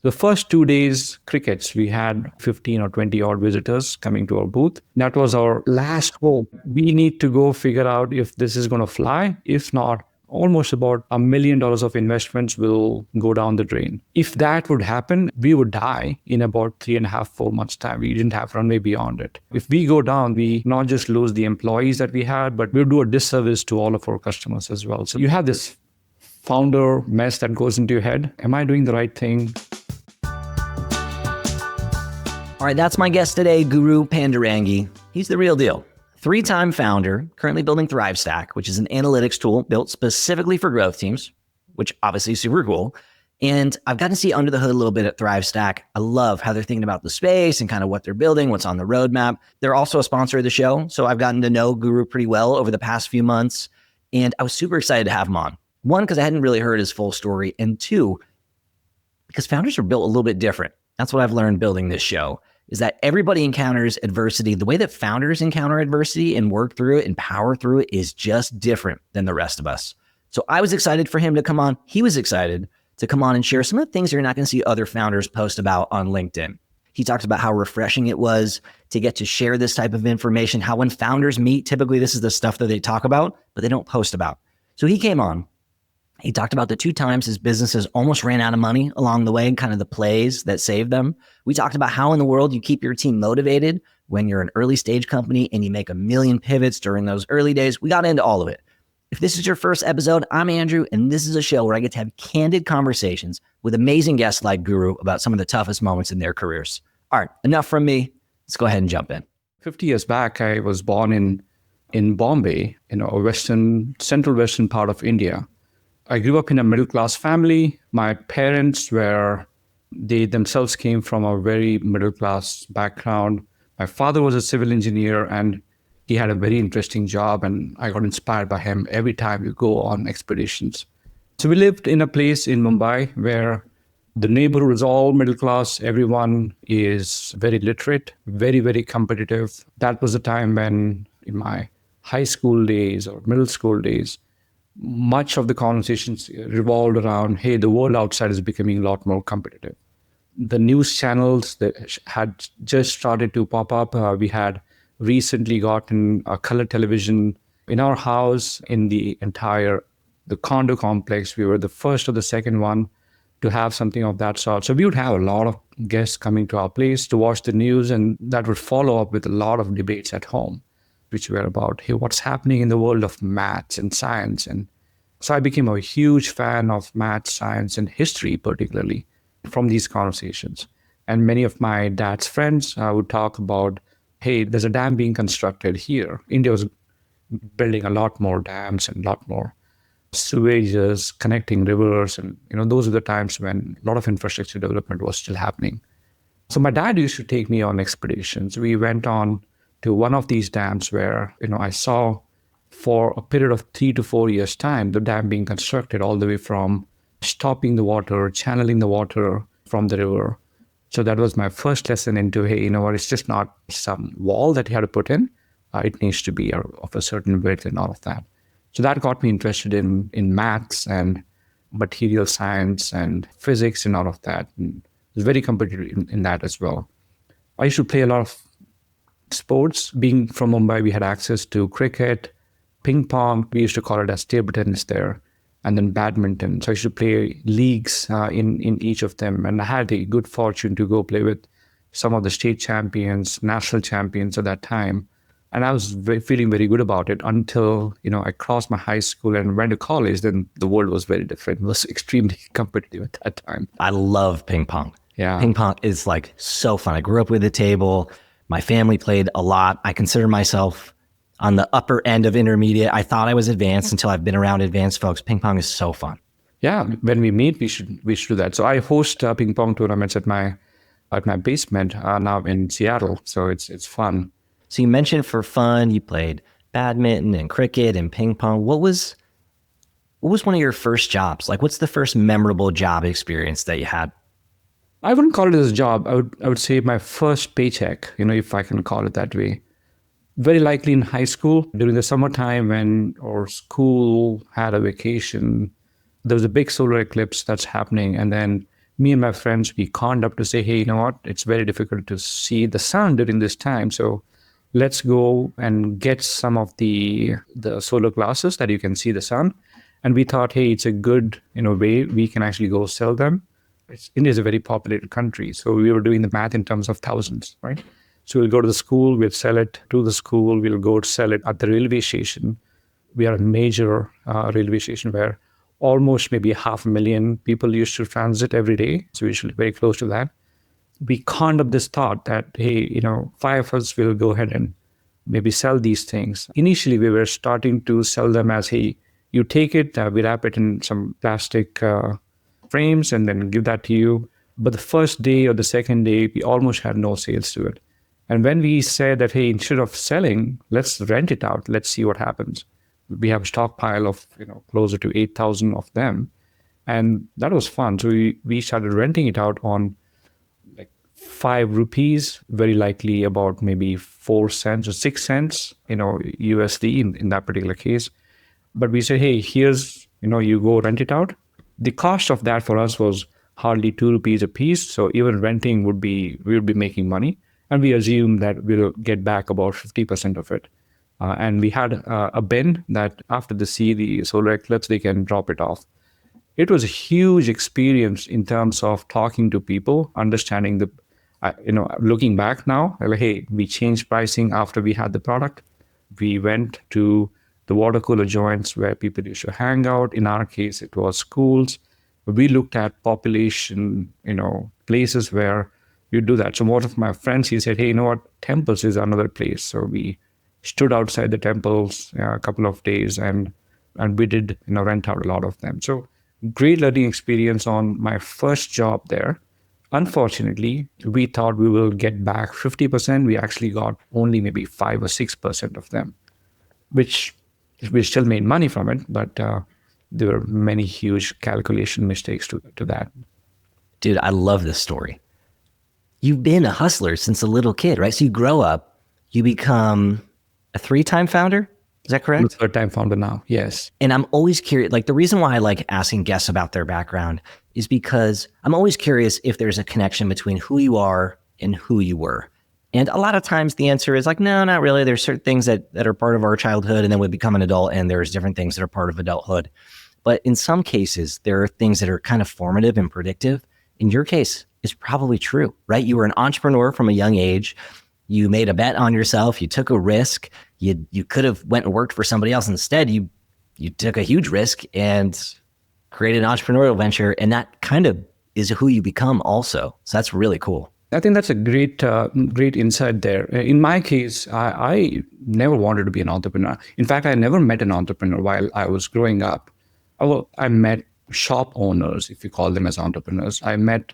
The first 2 days, crickets, we had 15 or 20 odd visitors coming to our booth. That was our last hope. We need to go figure out if this is going to fly. If not, almost about $1 million of investments will go down the drain. If that would happen, we would die in about 3.5, 4 months time. We didn't have runway beyond it. If we go down, we not just lose the employees that we had, but we'll do a disservice to all of our customers as well. So you have this founder mess that goes into your head. Am I doing the right thing? All right, that's my guest today, Guru Pandurangi. He's the real deal. 3-time founder, currently building ThriveStack, which is an analytics tool built specifically for growth teams, which obviously is super cool. And I've gotten to see under the hood a little bit at ThriveStack. I love how they're thinking about the space and kind of what they're building, what's on the roadmap. They're also a sponsor of the show, so I've gotten to know Guru pretty well over the past few months. And I was super excited to have him on. 1, because I hadn't really heard his full story. And 2, because founders are built a little bit different. That's what I've learned building this show, is that everybody encounters adversity. The way that founders encounter adversity and work through it and power through it is just different than the rest of us. So I was excited for him to come on. He was excited to come on and share some of the things you're not going to see other founders post about on LinkedIn. He talks about how refreshing it was to get to share this type of information, how when founders meet, typically this is the stuff that they talk about, but they don't post about. So he came on. He talked about the 2 times his businesses almost ran out of money along the way and kind of the plays that saved them. We talked about how in the world you keep your team motivated when you're an early stage company and you make 1 million pivots during those early days. We got into all of it. If this is your first episode, I'm Andrew, and this is a show where I get to have candid conversations with amazing guests like Guru about some of the toughest moments in their careers. All right, enough from me. Let's go ahead and jump in. 50 years back, I was born in Bombay, central western part of India. I grew up in a middle-class family. My parents they themselves came from a very middle-class background. My father was a civil engineer and he had a very interesting job, and I got inspired by him every time we go on expeditions. So we lived in a place in Mumbai where the neighborhood is all middle-class. Everyone is very literate, very, very competitive. That was the time when in my high school days or middle school days, much of the conversations revolved around, hey, the world outside is becoming a lot more competitive. The news channels that had just started to pop up. We had recently gotten a color television in our house, in the condo complex. We were the first or the second one to have something of that sort. So we would have a lot of guests coming to our place to watch the news, and that would follow up with a lot of debates at home, which were about, hey, what's happening in the world of maths and science? And so I became a huge fan of maths, science, and history, particularly from these conversations. And many of my dad's friends would talk about, hey, there's a dam being constructed here. India was building a lot more dams and a lot more sewages connecting rivers. And, those are the times when a lot of infrastructure development was still happening. So my dad used to take me on expeditions. We went on to one of these dams where, I saw for a period of 3 to 4 years' time, the dam being constructed all the way from stopping the water, channeling the water from the river. So that was my first lesson into, hey, it's just not some wall that you have to put in. It needs to be of a certain width and all of that. So that got me interested in maths and material science and physics and all of that. And I was very competitive in that as well. I used to play a lot of sports. Being from Mumbai, we had access to cricket, ping pong. We used to call it as table tennis there, and then badminton. So I used to play leagues in each of them. And I had the good fortune to go play with some of the state champions, national champions at that time. And I was feeling very good about it until, I crossed my high school and went to college. Then the world was very different. It was extremely competitive at that time. I love ping pong. Yeah. Ping pong is like so fun. I grew up with a table. My family played a lot. I consider myself on the upper end of intermediate. I thought I was advanced until I've been around advanced folks. Ping pong is so fun. Yeah, when we meet, we should do that. So I host ping pong tournaments at my basement now in Seattle. So it's fun. So you mentioned for fun, you played badminton and cricket and ping pong. What was one of your first jobs? Like, what's the first memorable job experience that you had? I wouldn't call it as a job. I would say my first paycheck, if I can call it that way. Very likely in high school, during the summertime when our school had a vacation, there was a big solar eclipse that's happening. And then Me and my friends, we conned up to say, hey, you know what? It's very difficult to see the sun during this time. So let's go and get some of the solar glasses that you can see the sun. And we thought, hey, it's a good, way we can actually go sell them. India is a very populated country. So we were doing the math in terms of thousands, right? So we'll go to the school, we'll sell it to the school, we'll go sell it at the railway station. We are a major railway station where almost maybe 500,000 people used to transit every day. So we're usually very close to that. We conned up this thought that, hey, five of us will go ahead and maybe sell these things. Initially, we were starting to sell them as, hey, you take it, we wrap it in some plastic frames and then give that to you. But the first day or the second day, we almost had no sales to it. And when we said that, hey, instead of selling, let's rent it out, let's see what happens. We have a stockpile of, closer to 8,000 of them. And that was fun. So we started renting it out on like 5 rupees, very likely about maybe 4 cents or 6 cents, USD in that particular case. But we said, hey, here's, you go rent it out. The cost of that for us was hardly 2 rupees a piece. So even renting we would be making money. And we assumed that we'll get back about 50% of it. And we had a bin that after the solar eclipse, they can drop it off. It was a huge experience in terms of talking to people, understanding looking back now, like, hey, we changed pricing after we had the product. We went to the water cooler joints where people used to hang out. In our case, it was schools. We looked at population, places where you do that. So one of my friends, he said, hey, temples is another place. So we stood outside the temples a couple of days and we did rent out a lot of them. So great learning experience on my first job there. Unfortunately, we thought we will get back 50%. We actually got only maybe 5 or 6% of them, which we still made money from it, but there were many huge calculation mistakes to that. Dude, I love this story. You've been a hustler since a little kid, right? So you grow up, you become a 3-time founder. Is that correct? I'm a 3rd-time founder now, yes. And I'm always curious, like the reason why I like asking guests about their background is because I'm always curious if there's a connection between who you are and who you were. And a lot of times the answer is like, no, not really. There's certain things that are part of our childhood and then we become an adult, and there's different things that are part of adulthood. But in some cases, there are things that are kind of formative and predictive. In your case, it's probably true, right? You were an entrepreneur from a young age. You made a bet on yourself. You took a risk. You could have went and worked for somebody else. Instead, you took a huge risk and created an entrepreneurial venture. And that kind of is who you become also. So that's really cool. I think that's a great insight there. In my case, I never wanted to be an entrepreneur. In fact, I never met an entrepreneur while I was growing up. I met shop owners, if you call them as entrepreneurs. I met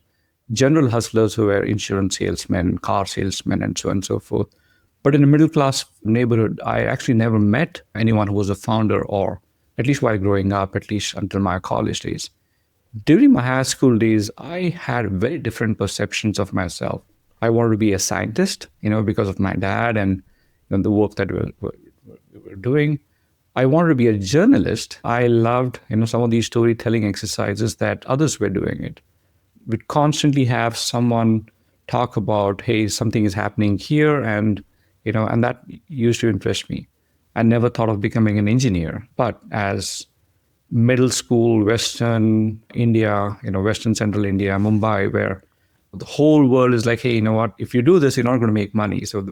general hustlers who were insurance salesmen, car salesmen, and so on and so forth. But in a middle-class neighborhood, I actually never met anyone who was a founder, or at least while growing up, at least until my college days. During my high school days, I had very different perceptions of myself. I wanted to be a scientist, because of my dad and the work that we were doing. I wanted to be a journalist. I loved, some of these storytelling exercises that others were doing it. We'd constantly have someone talk about, hey, something is happening here, and that used to interest me. I never thought of becoming an engineer, but as middle school, Western India, Western Central India, Mumbai, where the whole world is like, hey, if you do this, you're not going to make money. So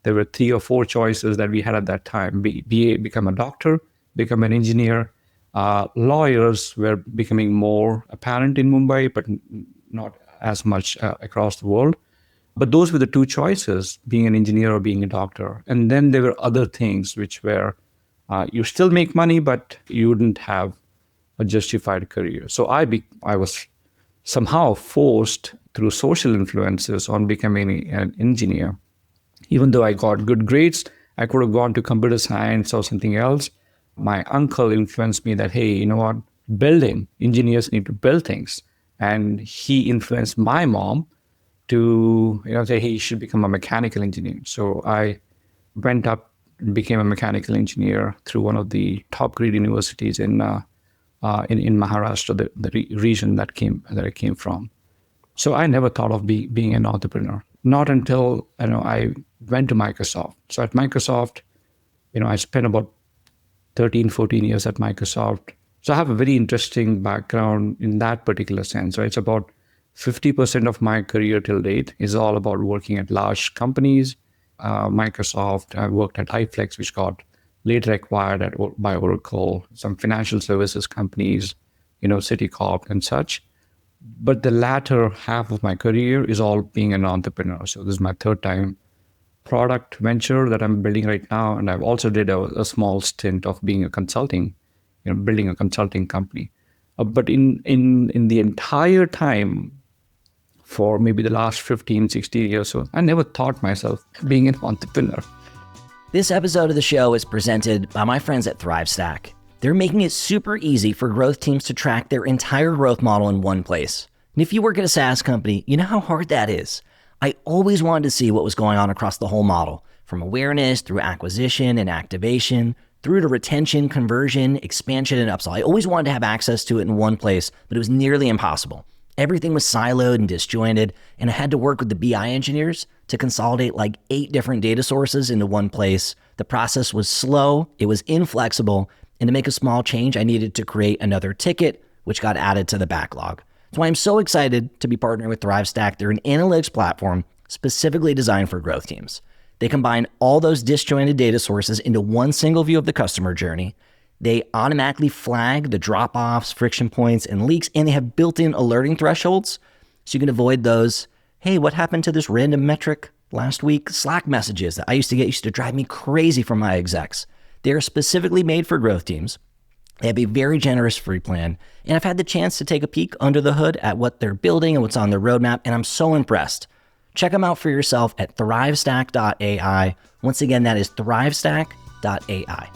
there were 3 or 4 choices that we had at that time. Become a doctor, become an engineer. Lawyers were becoming more apparent in Mumbai, but not as much across the world. But those were the 2 choices, being an engineer or being a doctor. And then there were other things which were, you still make money, but you wouldn't have a justified career. So I was somehow forced through social influences on becoming an engineer. Even though I got good grades, I could have gone to computer science or something else. My uncle influenced me that, hey, building, engineers need to build things. And he influenced my mom to, say, hey, you should become a mechanical engineer. So I went up and became a mechanical engineer through one of the top grade universities in Maharashtra, the region that I came from. So I never thought of being an entrepreneur. Not until I went to Microsoft. So at Microsoft, I spent about 13, 14 years at Microsoft. So I have a very interesting background in that particular sense. So it's about 50% of my career till date is all about working at large companies. Microsoft, I worked at iFlex, which got later acquired by Oracle, some financial services companies, Citicorp and such. But the latter half of my career is all being an entrepreneur. So this is my third time product venture that I'm building right now. And I've also did a small stint of being a consulting, building a consulting company. But in the entire time, for maybe the last 15, 16 years, so I never thought myself being an entrepreneur. This episode of the show is presented by my friends at ThriveStack. They're making it super easy for growth teams to track their entire growth model in one place. And if you work at a SaaS company, you know how hard that is. I always wanted to see what was going on across the whole model, from awareness through acquisition and activation, through to retention, conversion, expansion, and upsell. I always wanted to have access to it in one place, but it was nearly impossible. Everything was siloed and disjointed, and I had to work with the BI engineers to consolidate like 8 different data sources into one place. The process was slow, it was inflexible, and to make a small change, I needed to create another ticket, which got added to the backlog. That's why I'm so excited to be partnering with ThriveStack. They're an analytics platform specifically designed for growth teams. They combine all those disjointed data sources into one single view of the customer journey. They automatically flag the drop-offs, friction points, and leaks, and they have built-in alerting thresholds so you can avoid those, hey, what happened to this random metric last week? Slack messages that I used to drive me crazy from my execs. They're specifically made for growth teams. They have a very generous free plan, and I've had the chance to take a peek under the hood at what they're building and what's on their roadmap, and I'm so impressed. Check them out for yourself at thrivestack.ai. Once again, that is thrivestack.ai.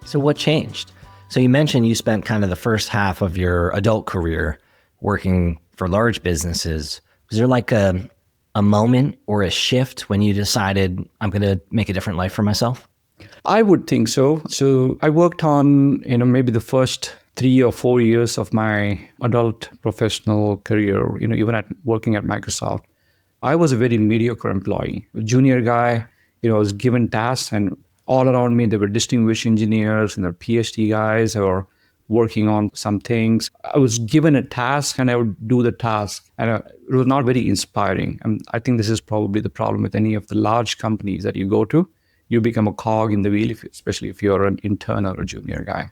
So what changed? So you mentioned you spent kind of the first half of your adult career working for large businesses. Was there like a moment or a shift when you decided I'm going to make a different life for myself? I would think so. So I worked on, maybe the first 3 or 4 years of my adult professional career, even working at Microsoft. I was a very mediocre employee, a junior guy, was given tasks, and all around me, there were distinguished engineers and there were PhD guys who were working on some things. I was given a task and I would do the task, and it was not very inspiring. And I think this is probably the problem with any of the large companies that you go to. You become a cog in the wheel, especially if you're an intern or a junior guy.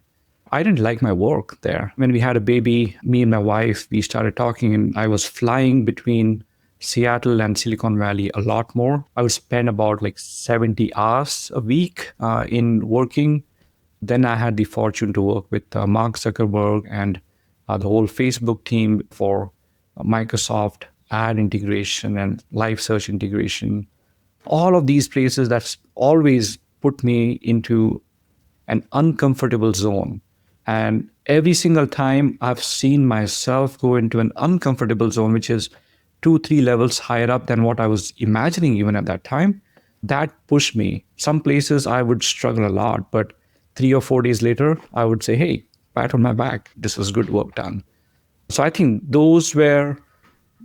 I didn't like my work there. When we had a baby, me and my wife, we started talking, and I was flying between Seattle and Silicon Valley a lot more. I would spend about 70 hours a week in working. Then I had the fortune to work with Mark Zuckerberg and the whole Facebook team for Microsoft ad integration and live search integration. All of these places that's always put me into an uncomfortable zone. And every single time I've seen myself go into an uncomfortable zone, which is 2-3 levels higher up than what I was imagining even at that time, that pushed me. Some places I would struggle a lot, but 3 or 4 days later, I would say, hey, pat on my back, this was good work done. So I think those were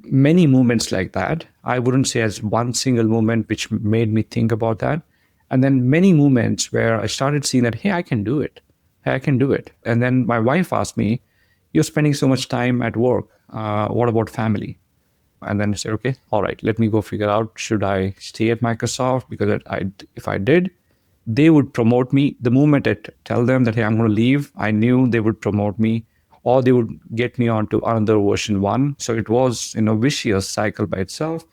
many moments like that. I wouldn't say as one single moment which made me think about that. And then many moments where I started seeing that, hey, I can do it. Hey, I can do it. And then my wife asked me, you're spending so much time at work. What about family? And then I said, okay, all right, let me go figure out, should I stay at Microsoft? Because if I did, they would promote me. The moment I tell them that, hey, I'm going to leave, I knew they would promote me, or they would get me onto another version 1. So it was, vicious cycle by itself.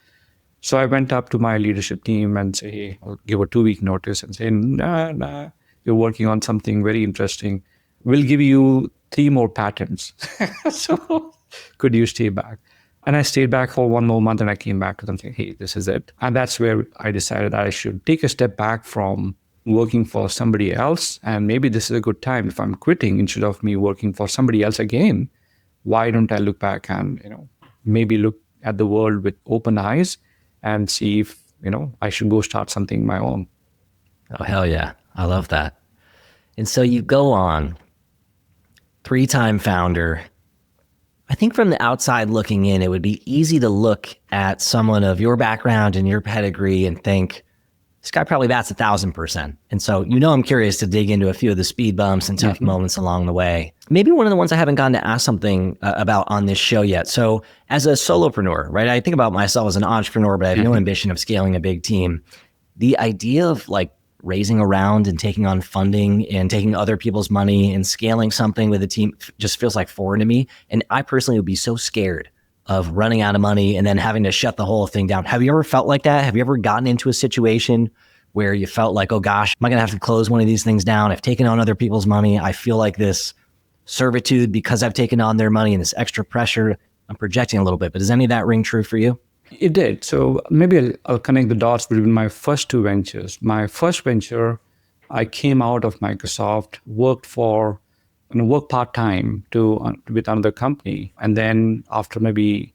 So I went up to my leadership team and say, hey, I'll give a 2-week notice and say, nah, you're working on something very interesting. We'll give you 3 more patents. So could you stay back? And I stayed back for 1 more month, and I came back to them saying, hey, this is it. And that's where I decided I should take a step back from working for somebody else. And maybe this is a good time. If I'm quitting, instead of me working for somebody else again, why don't I look back and, maybe look at the world with open eyes and see if, I should go start something my own. Oh, hell yeah. I love that. And so you go on, 3-time founder. I think from the outside looking in, it would be easy to look at someone of your background and your pedigree and think, this guy probably bats 1,000%. And so, I'm curious to dig into a few of the speed bumps and tough moments along the way. Maybe one of the ones I haven't gotten to ask something about on this show yet. So as a solopreneur, right, I think about myself as an entrepreneur, but I have no ambition of scaling a big team. The idea of like raising around and taking on funding and taking other people's money and scaling something with a team just feels like foreign to me. And I personally would be so scared of running out of money and then having to shut the whole thing down. Have you ever felt like that? Have you ever gotten into a situation where you felt like, oh gosh, am I going to have to close one of these things down? I've taken on other people's money. I feel like this servitude because I've taken on their money and this extra pressure. I'm projecting a little bit, but does any of that ring true for you? It did. So maybe I'll connect the dots between my first two ventures. My first venture, I came out of Microsoft, worked part-time with another company. And then after maybe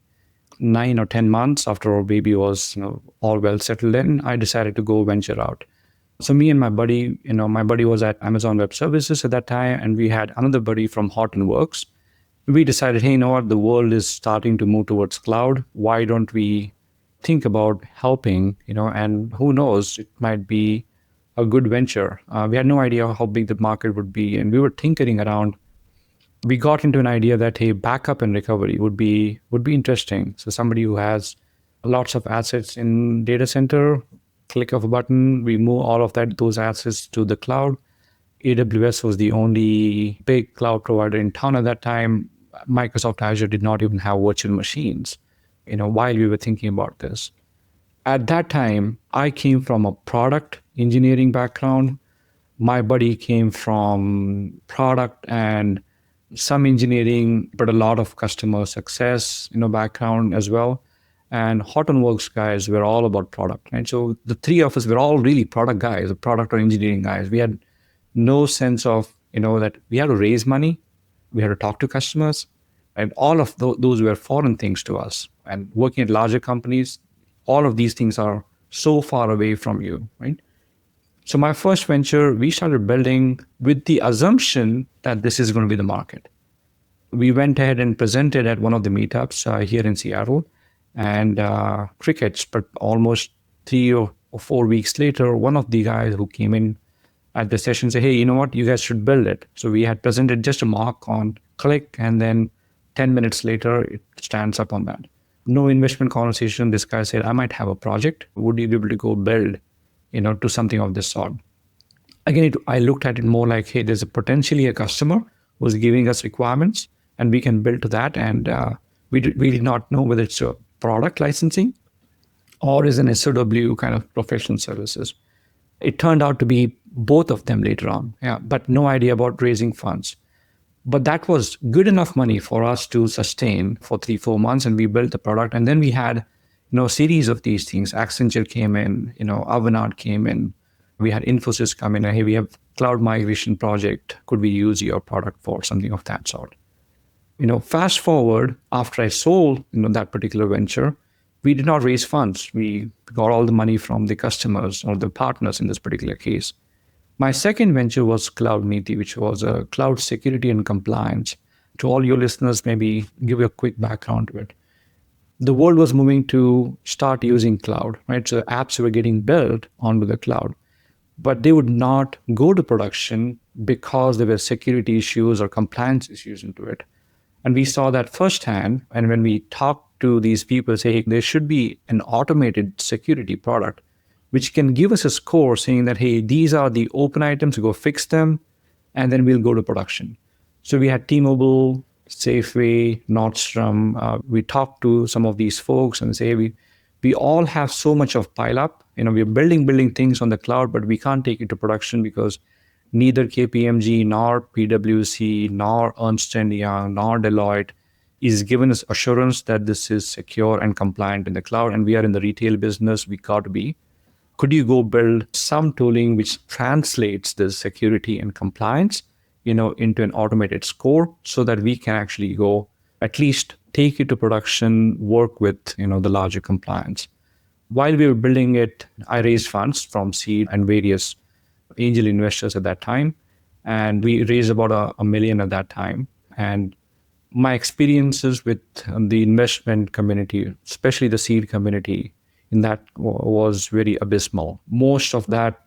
9 or 10 months, after our baby was all well settled in, I decided to go venture out. So me and my buddy, my buddy was at Amazon Web Services at that time, and we had another buddy from Hortonworks. We decided, hey, the world is starting to move towards cloud. Why don't we think about helping, and who knows, it might be a good venture. We had no idea how big the market would be, and we were tinkering around. We got into an idea that, hey, backup and recovery would be interesting. So somebody who has lots of assets in data center, click of a button, we move all of those assets to the cloud. AWS was the only big cloud provider in town at that time. Microsoft Azure did not even have virtual machines, while we were thinking about this. At that time, I came from a product engineering background. My buddy came from product and some engineering, but a lot of customer success, background as well. And Hortonworks guys were all about product, right? So the three of us were all really product guys, product or engineering guys. We had no sense of, that we had to raise money, we had to talk to customers, and all of those were foreign things to us. And working at larger companies, all of these things are so far away from you, right? So my first venture, we started building with the assumption that this is going to be the market. We went ahead and presented at one of the meetups here in Seattle, and crickets, but almost 3 or 4 weeks later, one of the guys who came in at the session said, hey, you know what, you guys should build it. So we had presented just a mock on Click, and then 10 minutes later, it stands up on that. No investment conversation. This guy said, I might have a project. Would you be able to go build, to something of this sort? Again, I looked at it more like, hey, there's potentially a customer who's giving us requirements, and we can build to that. And we did not know whether it's a product licensing or is an SOW kind of professional services. It turned out to be both of them later on, but no idea about raising funds. But that was good enough money for us to sustain for 3-4 months, and we built the product. And then we had, series of these things. Accenture came in, Avanade came in. We had Infosys come in. Hey, we have cloud migration project. Could we use your product for something of that sort? Fast forward, after I sold, that particular venture, we did not raise funds. We got all the money from the customers or the partners in this particular case. My second venture was Cloud Niti, which was a cloud security and compliance. To all your listeners, maybe give you a quick background to it. The world was moving to start using cloud, right? So apps were getting built onto the cloud, but they would not go to production because there were security issues or compliance issues into it. And we saw that firsthand. And when we talked to these people, say, hey, there should be an automated security product which can give us a score saying that, hey, these are the open items, go fix them, and then we'll go to production. So we had T-Mobile, Safeway, Nordstrom. We talked to some of these folks and say, we all have so much of pile up. We're building things on the cloud, but we can't take it to production because neither KPMG, nor PwC, nor Ernst & Young, nor Deloitte is giving us assurance that this is secure and compliant in the cloud. And we are in the retail business, we got to be. Could you go build some tooling which translates the security and compliance, into an automated score so that we can actually go at least take it to production, work with, the larger compliance. While we were building it, I raised funds from seed and various angel investors at that time. And we raised about $1 million at that time. And my experiences with the investment community, especially the seed community, in that was very abysmal. Most of that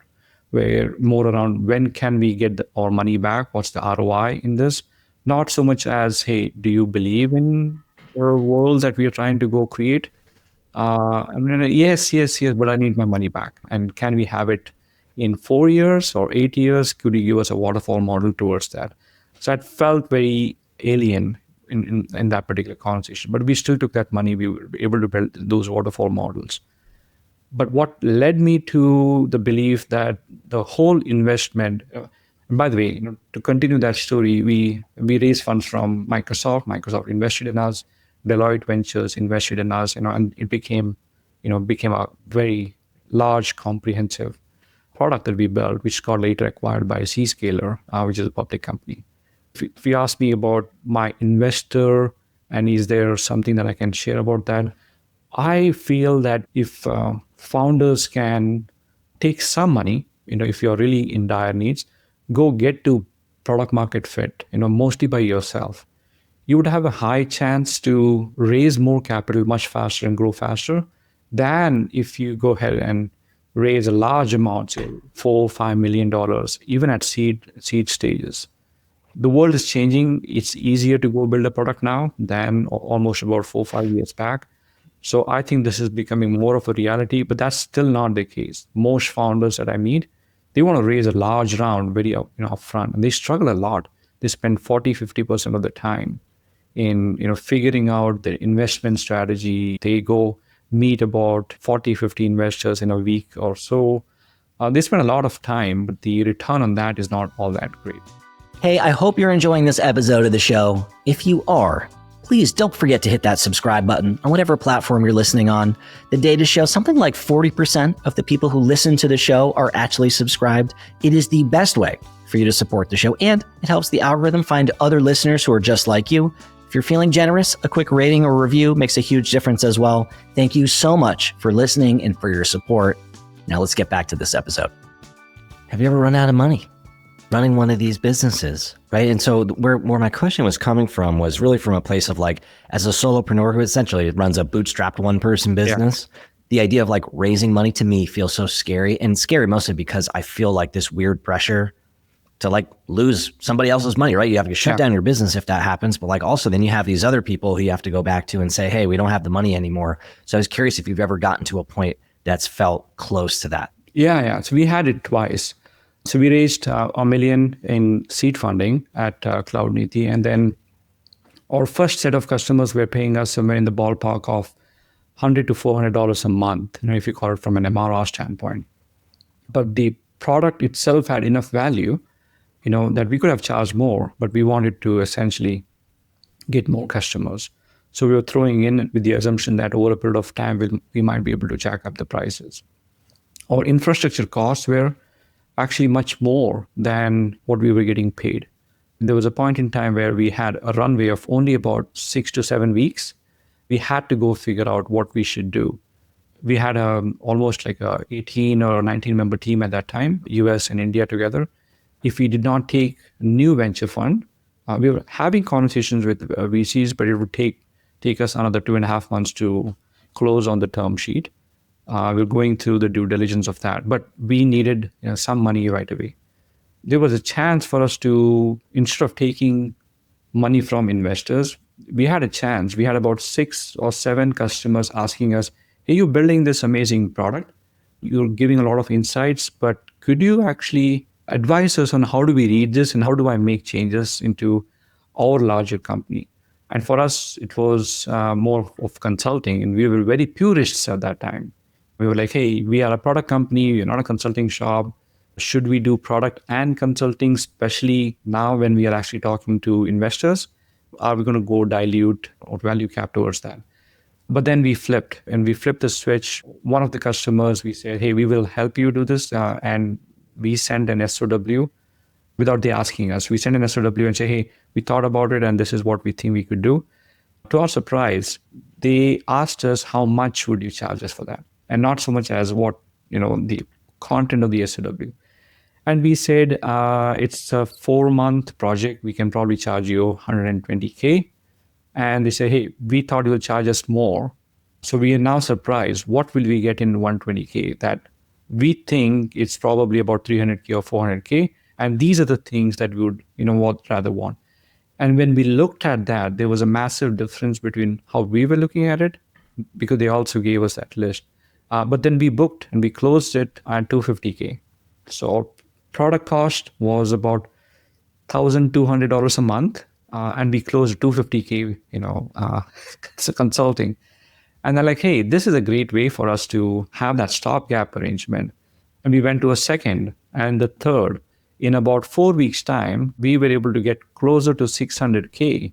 were more around when can we get our money back? What's the ROI in this? Not so much as, hey, do you believe in the world that we are trying to go create? I mean, yes, but I need my money back. And can we have it in 4 years or 8 years? Could you give us a waterfall model towards that? So it felt very alien in that particular conversation. But we still took that money. We were able to build those waterfall models. But what led me to the belief that the whole investment, and by the way, to continue that story, we raised funds from Microsoft. Microsoft invested in us. Deloitte Ventures invested in us, and it became a very large, comprehensive product that we built, which got later acquired by Zscaler, which is a public company. If you ask me about my investor and is there something that I can share about that, I feel that if founders can take some money, if you're really in dire needs, go get to product market fit, mostly by yourself, you would have a high chance to raise more capital much faster and grow faster than if you go ahead and raise a large amount, say $4 million, $5 million, even at seed stages. The world is changing. It's easier to go build a product now than almost about 4-5 years back. So I think this is becoming more of a reality, but that's still not the case. Most founders that I meet, they want to raise a large round very upfront, and they struggle a lot. They spend 40-50% of the time in figuring out their investment strategy. They go meet about 40-50 investors in a week or so. They spend a lot of time, but the return on that is not all that great. Hey, I hope you're enjoying this episode of the show. If you are, please don't forget to hit that subscribe button on whatever platform you're listening on. The data shows something like 40% of the people who listen to the show are actually subscribed. It is the best way for you to support the show, and it helps the algorithm find other listeners who are just like you. If you're feeling generous, a quick rating or review makes a huge difference as well. Thank you so much for listening and for your support. Now let's get back to this episode. Have you ever run out of money running one of these businesses, right? And so where my question was coming from was really from a place of like, as a solopreneur who essentially runs a bootstrapped one-person business, the idea of like raising money to me feels so scary, and scary mostly because I feel like this weird pressure to like lose somebody else's money, right? You have to shut down your business if that happens, but like also then you have these other people who you have to go back to and say, hey, we don't have the money anymore. So I was curious if you've ever gotten to a point that's felt close to that. Yeah. So we had it twice. So we raised $1 million in seed funding at CloudNiti, and then our first set of customers were paying us somewhere in the ballpark of $100 to $400 a month, if you call it from an MRR standpoint. But the product itself had enough value, that we could have charged more, but we wanted to essentially get more customers. So we were throwing in with the assumption that over a period of time, we might be able to jack up the prices. Our infrastructure costs were actually much more than what we were getting paid. There was a point in time where we had a runway of only about 6 to 7 weeks. We had to go figure out what we should do. We had almost like a 18 or 19 member team at that time, US and India together. If we did not take a new venture fund, we were having conversations with VCs, but it would take us another 2.5 months to close on the term sheet. We're going through the due diligence of that, but we needed some money right away. There was a chance for us to, instead of taking money from investors, we had a chance. We had about 6 or 7 customers asking us, hey, you're building this amazing product. You're giving a lot of insights, but could you actually advise us on how do we read this and how do I make changes into our larger company? And for us, it was more of consulting, and we were very purists at that time. We were like, hey, we are a product company, we're not a consulting shop. Should we do product and consulting, especially now when we are actually talking to investors? Are we going to go dilute or value cap towards that? But then we flipped the switch. One of the customers, we said, hey, we will help you do this. And we sent an SOW without they asking us. We sent an SOW and say, hey, we thought about it and this is what we think we could do. To our surprise, they asked us, how much would you charge us for that? And not so much as what, the content of the SOW. And we said, it's a 4-month project. We can probably charge you $120K. And they say, hey, we thought you would charge us more. So we are now surprised. What will we get in 120K? That we think it's probably about 300K or 400K. And these are the things that we would, rather want. And when we looked at that, there was a massive difference between how we were looking at it, because they also gave us that list. But then we booked and we closed it at 250K. So our product cost was about $1,200 a month, and we closed 250K, so consulting. And they're like, hey, this is a great way for us to have that stopgap arrangement. And we went to a second and the third. In about 4 weeks' time, we were able to get closer to 600K.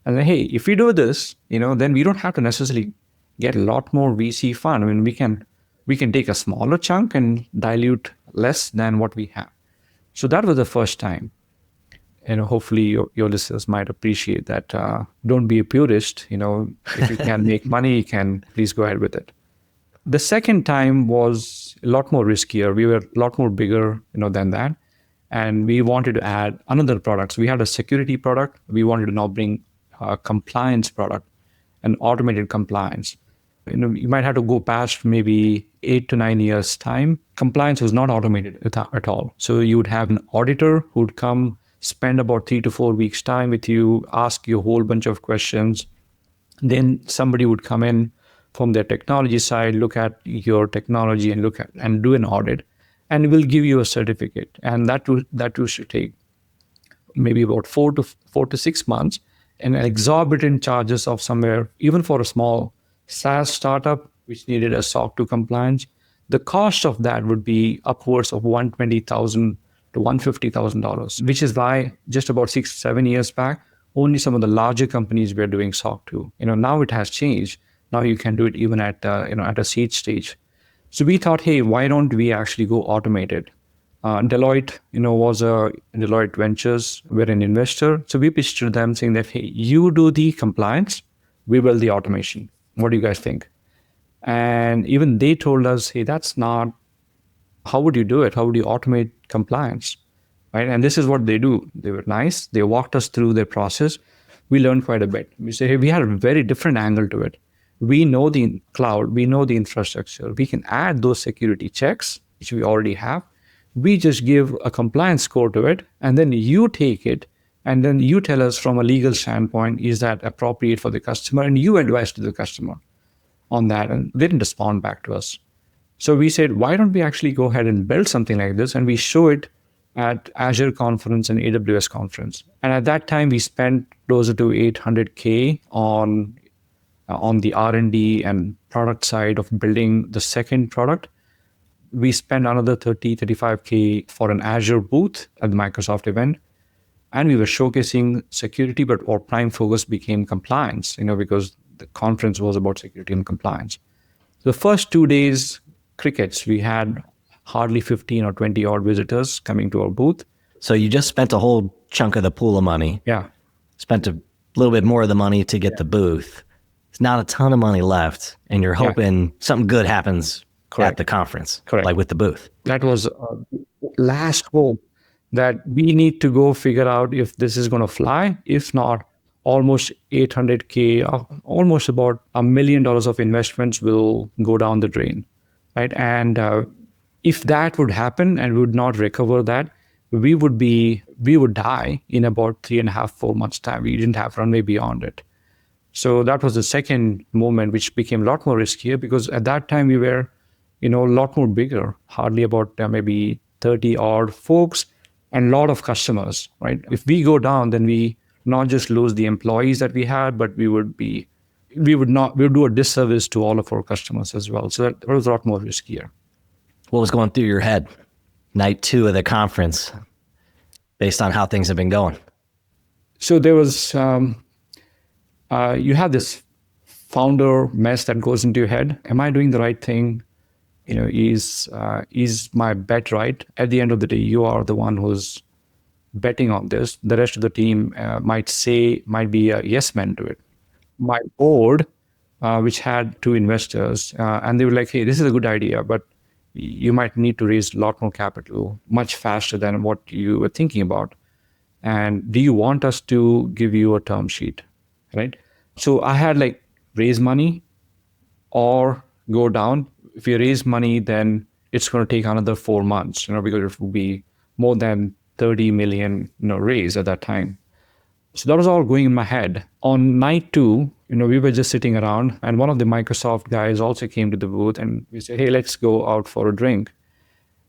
And then, hey, if we do this, then we don't have to necessarily get a lot more VC fund. I mean, we can take a smaller chunk and dilute less than what we have. So that was the first time. Hopefully your listeners might appreciate that. Don't be a purist. If you can make money, you can please go ahead with it. The second time was a lot more riskier. We were a lot more bigger, than that. And we wanted to add another product. So we had a security product. We wanted to now bring a compliance product, an automated compliance. You might have to go past maybe 8 to 9 years time. Compliance was not automated at all. So you would have an auditor who would come, spend about 3 to 4 weeks time with you, ask you a whole bunch of questions. Then somebody would come in from their technology side, look at your technology and do an audit, and will give you a certificate. And that should take maybe about 4 to 6 months, and exorbitant charges of somewhere, even for a small SaaS startup which needed a SOC 2 compliance, the cost of that would be upwards of $120,000 to $150,000, which is why just about 6-7 years back, only some of the larger companies were doing SOC 2. Now it has changed. Now you can do it even at a seed stage. So we thought, hey, why don't we actually go automated? Deloitte, Deloitte Ventures, we're an investor. So we pitched to them saying that, hey, you do the compliance, we build the automation. What do you guys think? And even they told us, hey, that's not, how would you do it? How would you automate compliance? Right? And this is what they do. They were nice. They walked us through their process. We learned quite a bit. We say, hey, we had a very different angle to it. We know the cloud, we know the infrastructure. We can add those security checks, which we already have. We just give a compliance score to it, and then you take it, and then you tell us from a legal standpoint, is that appropriate for the customer? And you advise to the customer on that. And they didn't respond back to us. So we said, why don't we actually go ahead and build something like this? And we show it at Azure conference and AWS conference. And at that time, we spent closer to 800K on the R&D and product side of building the second product. We spent another 35K for an Azure booth at the Microsoft event. And we were showcasing security, but our prime focus became compliance, because the conference was about security and compliance. The first 2 days, crickets, we had hardly 15 or 20 odd visitors coming to our booth. So you just spent a whole chunk of the pool of money. Yeah. Spent a little bit more of the money to get the booth. It's not a ton of money left, and you're hoping something good happens at the conference, like with the booth. That was last hope that we need to go figure out if this is going to fly. If not, almost 800K, almost about $1 million of investments will go down the drain, right? And if that would happen and we would not recover that, we would die in about 3.5-4 months time. We didn't have runway beyond it. So that was the second moment, which became a lot more riskier, because at that time we were, a lot more bigger, hardly about maybe 30 odd folks and a lot of customers, right? If we go down, then we not just lose the employees that we had, but we would do a disservice to all of our customers as well. So that was a lot more riskier. What was going through your head night 2 of the conference based on how things have been going? So there was, you have this founder mess that goes into your head. Am I doing the right thing? Is my bet right? At the end of the day, you are the one who's betting on this. The rest of the team might be a yes man to it. My board, which had 2 investors, and they were like, hey, this is a good idea, but you might need to raise a lot more capital much faster than what you were thinking about. And do you want us to give you a term sheet, right? So I had like raise money or go down. If you raise money, then it's going to take another 4 months, because it will be more than 30 million, raise at that time. So that was all going in my head. On night two, we were just sitting around, and one of the Microsoft guys also came to the booth, and we said, "Hey, let's go out for a drink."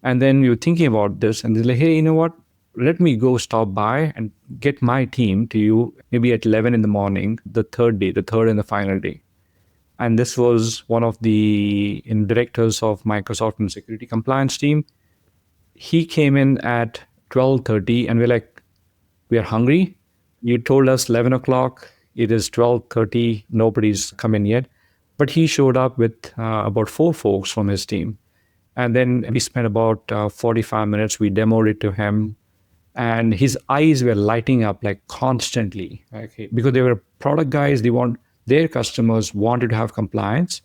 And then we were thinking about this, and they're like, "Hey, you know what? Let me go stop by and get my team to you maybe at 11 in the morning, the third day, the third and the final day." And this was one of the directors of Microsoft and security compliance team. He came in at 12:30, and we're like, "We are hungry. You told us 11 o'clock. It is 12:30. Nobody's come in yet." But he showed up with about four folks from his team. And then we spent about 45 minutes. We demoed it to him. And his eyes were lighting up like constantly, okay? Because they were product guys. Their customers wanted to have compliance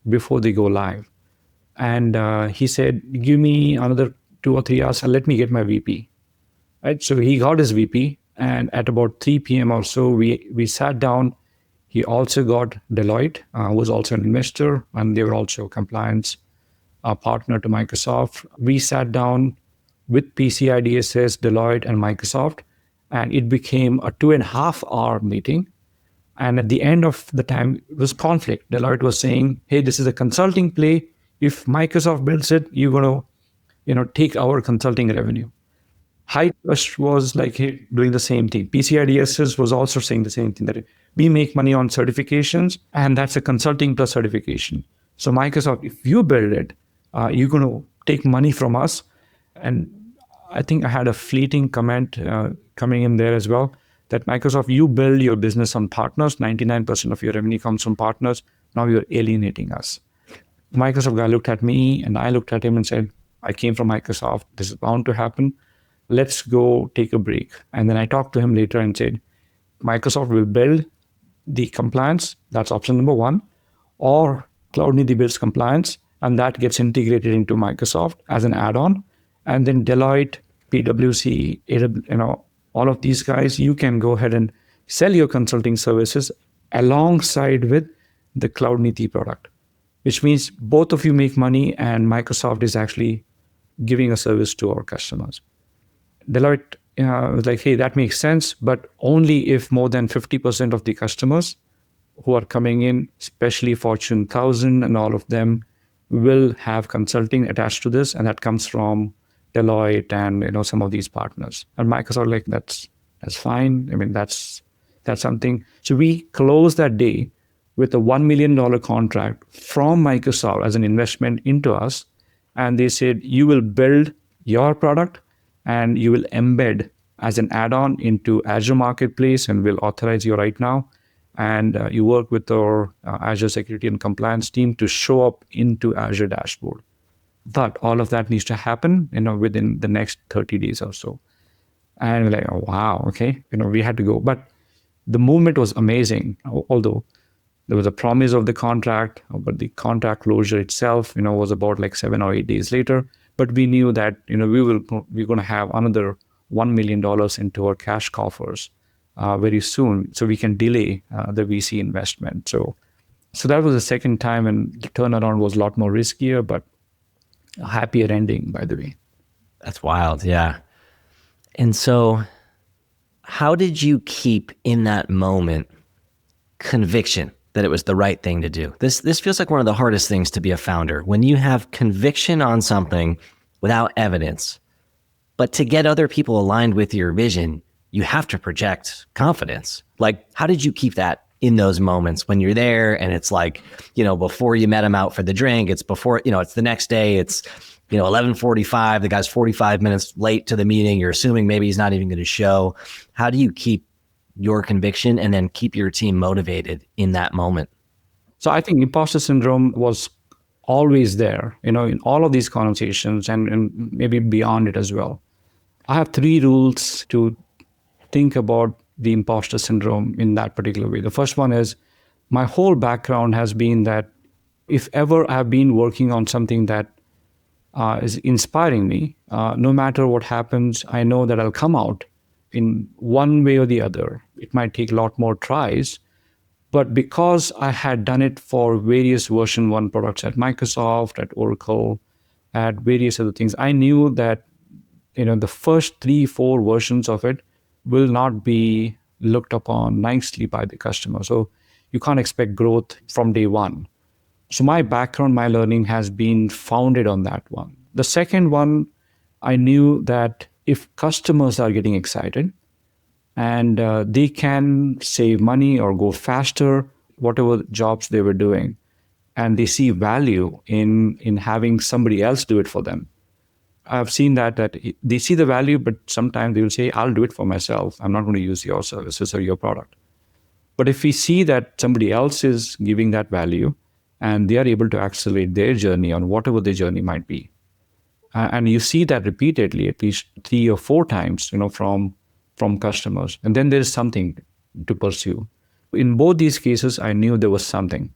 before they go live. And he said, "Give me another 2 or 3 hours and let me get my VP." Right? So he got his VP, and at about 3 p.m. or so, we sat down. He also got Deloitte, who was also an investor, and they were also a compliance partner to Microsoft. We sat down with PCI DSS, Deloitte, and Microsoft, and it became a 2.5 hour meeting. And at the end of the time, it was conflict. Deloitte was saying, "Hey, this is a consulting play. If Microsoft builds it, you're going to, take our consulting revenue." High Trust was like, hey, doing the same thing. PCI DSS was also saying the same thing, that we make money on certifications, and that's a consulting plus certification. So Microsoft, if you build it, you're going to take money from us. And I think I had a fleeting comment coming in there as well, that Microsoft, you build your business on partners. 99% of your revenue comes from partners. Now you're alienating us. Microsoft guy looked at me, and I looked at him and said, "I came from Microsoft. This is bound to happen. Let's go take a break." And then I talked to him later and said, "Microsoft will build the compliance. That's option number one. Or Cloudneeti builds compliance, and that gets integrated into Microsoft as an add-on. And then Deloitte, PwC, all of these guys, you can go ahead and sell your consulting services alongside with the Cloudneeti product, which means both of you make money, and Microsoft is actually giving a service to our customers." Deloitte was like, "Hey, that makes sense, but only if more than 50% of the customers who are coming in, especially Fortune 1000 and all of them, will have consulting attached to this, and that comes from Deloitte and some of these partners." And Microsoft like, that's fine. I mean, that's something. So we closed that day with a $1 million contract from Microsoft as an investment into us, and they said, "You will build your product, and you will embed as an add-on into Azure Marketplace, and we'll authorize you right now. And you work with our Azure Security and Compliance team to show up into Azure Dashboard." But all of that needs to happen, within the next 30 days or so. And we're like, "Oh, wow, okay." We had to go. But the movement was amazing, although there was a promise of the contract, but the contract closure itself, was about like 7 or 8 days later. But we knew that, we're going to have another $1 million into our cash coffers very soon, so we can delay the VC investment. So that was the second time, and the turnaround was a lot more riskier, but a happier ending, by the way. That's wild. Yeah. And so how did you keep in that moment conviction that it was the right thing to do? This feels like one of the hardest things to be a founder, when you have conviction on something without evidence. But to get other people aligned with your vision, you have to project confidence. Like, how did you keep that in those moments when you're there and it's like, before you met him out for the drink, it's before, it's the next day, it's, 11:45, the guy's 45 minutes late to the meeting. You're assuming maybe he's not even going to show. How do you keep your conviction and then keep your team motivated in that moment? So I think imposter syndrome was always there, in all of these conversations and maybe beyond it as well. I have 3 rules to think about the imposter syndrome in that particular way. The first one is, my whole background has been that if ever I've been working on something that is inspiring me, no matter what happens, I know that I'll come out in one way or the other. It might take a lot more tries, But because I had done it for various version 1 products at Microsoft, at Oracle, at various other things, I knew that the first 3-4 versions of it will not be looked upon nicely by the customer. So you can't expect growth from day one. So my background, my learning has been founded on that one. The second one, I knew that if customers are getting excited and they can save money or go faster, whatever jobs they were doing, and they see value in having somebody else do it for them. I've seen that they see the value, but sometimes they will say, I'll do it for myself. I'm not going to use your services or your product. But if we see that somebody else is giving that value and they are able to accelerate their journey on whatever their journey might be, and you see that repeatedly, at least 3 or 4 times, from customers, and then there is something to pursue. In both these cases, I knew there was something.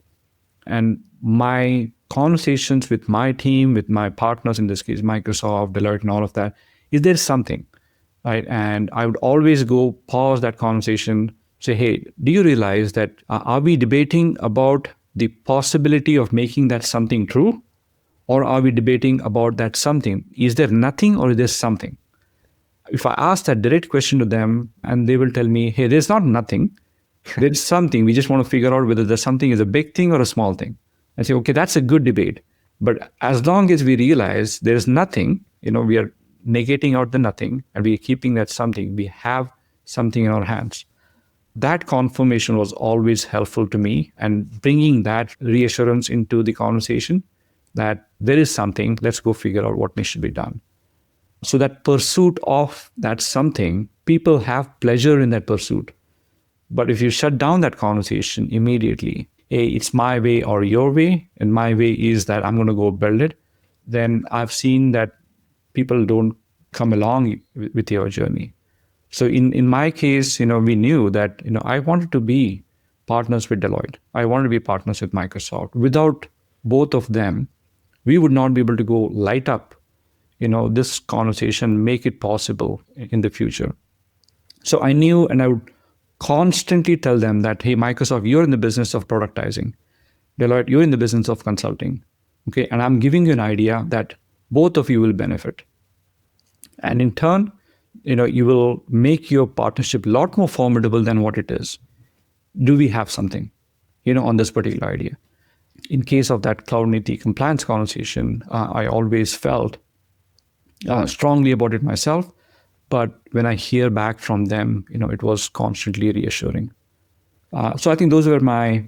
And my conversations with my team, with my partners, in this case, Microsoft, Deloitte, and all of that, is there something, right? And I would always go pause that conversation, say, hey, do you realize that are we debating about the possibility of making that something true? Or are we debating about that something? Is there nothing or is there something? If I ask that direct question to them and they will tell me, hey, there's not nothing, there's something. We just want to figure out whether the something is a big thing or a small thing. I say, okay, that's a good debate. But as long as we realize there's nothing, we are negating out the nothing and we are keeping that something, we have something in our hands. That confirmation was always helpful to me, and bringing that reassurance into the conversation that there is something, let's go figure out what needs to be done. So that pursuit of that something, people have pleasure in that pursuit. But if you shut down that conversation immediately, hey, it's my way or your way, and my way is that I'm going to go build it, then I've seen that people don't come along with your journey. So in my case, we knew that, I wanted to be partners with Deloitte. I wanted to be partners with Microsoft. Without both of them, we would not be able to go light up, this conversation, make it possible in the future. So I knew, and I would constantly tell them that, hey, Microsoft, you're in the business of productizing. Deloitte, you're in the business of consulting. Okay, and I'm giving you an idea that both of you will benefit. And in turn, you will make your partnership a lot more formidable than what it is. Do we have something, on this particular idea? In case of that cloud native compliance conversation, I always felt strongly about it myself. But when I hear back from them, it was constantly reassuring. So I think those were my